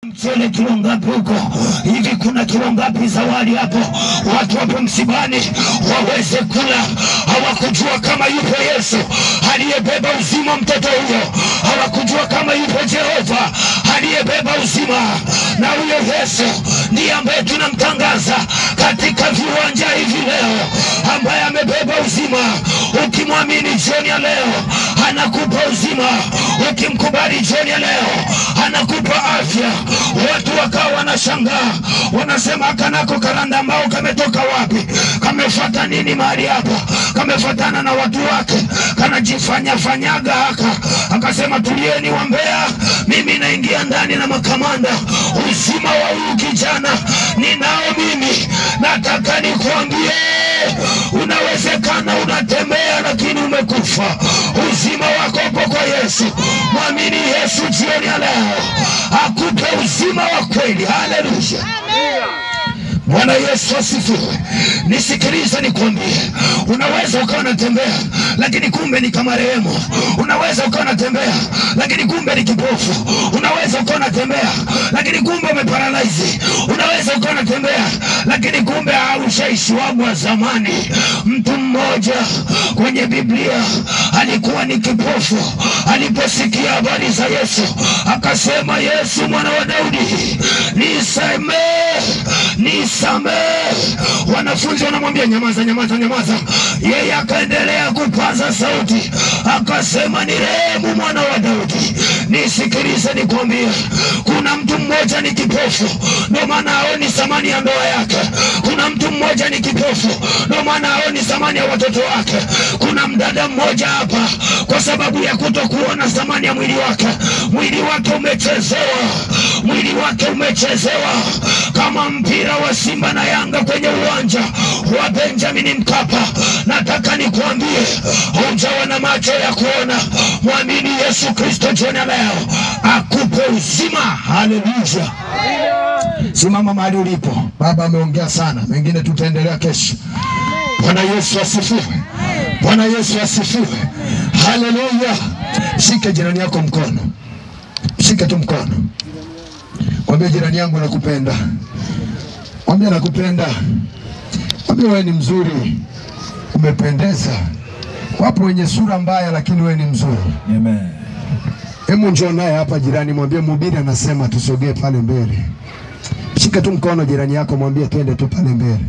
Mchele kilo ngapi huko? Hivi kuna kilo ngapi zawadi hapo? Watu wapo msibani waweze kula. Hawakujua kama yupo Yesu aliyebeba uzima mtoto huyo. Hawakujua kama yupo Jehova aliyebeba uzima. Na huyo Yesu ndiye ambaye tunamtangaza katika viwanja hivi leo, ambaye amebeba uzima. Ukimwamini jioni ya leo anakupa uzima. Ukimkubali jioni ya leo anakupa afya. Watu wakawa wanashangaa, wanasema kanako karanda ambao kametoka wapi? Kamefuata nini mahali hapa? Kamefuatana na watu wake, kanajifanya fanyaga haka. Akasema tulieni wa Mbeya, mimi naingia ndani na makamanda. Uzima wa huyu kijana ninao mimi. Nataka nikuambie, unawezekana unatembea lakini umekufa. Uzima wako upo kwa Yesu. Mwamini Yesu jioni ya leo akupe uzima wa kweli. Haleluya. Bwana Yesu asifiwe. Nisikilize nikwambie, unaweza ukawa unatembea lakini kumbe ni kama Rehemu. Unaweza ukawa unatembea lakini kumbe ni kipofu. Unaweza ukawa unatembea lakini kumbe umeparalyze. Unaweza ukawa unatembea lakini kumbe haushaishi wangu wa zamani. Mtu mmoja kwenye Biblia alikuwa ni kipofu. Aliposikia habari za Yesu akasema, Yesu mwana wa Daudi, nisamehe. Wanafunzi wanamwambia nyamaza, nyamaza, nyamaza. Yeye akaendelea kupaza sauti akasema, ni Rehemu mwana wa Daudi. Nisikilize nikwambie, kuna mtu mmoja ni kipofu ndio maana haoni thamani ya ndoa yake. Kuna mtu mmoja ni kipofu ndio maana haoni thamani ya watoto wake. Kuna mdada mmoja hapa kwa sababu ya kutokuona thamani ya mwili wake. Mwili wake umechezewa. Mwili wake umechezewa kama mpira wa Simba na Yanga kwenye uwanja wa Benjamin Mkapa. Nataka nikuambie, hujawa na macho ya kuona. Mwamini Yesu Kristo jioni leo akupe uzima. Haleluya. Simama mahali ulipo. Baba ameongea sana, mengine tutaendelea kesho. Bwana Yesu asifiwe. Bwana Yesu asifiwe. Haleluya. Shike jirani yako mkono. Shike tu mkono. Mwambie jirani yangu nakupenda. Mwambie nakupenda. Mwambie wewe ni mzuri. Umependeza. Wapo wenye sura mbaya lakini wewe ni mzuri. Amen. Hebu njoo naye hapa jirani, mwambie mhubiri anasema tusogee pale mbele. Shika tu mkono jirani yako, mwambie twende tu pale mbele.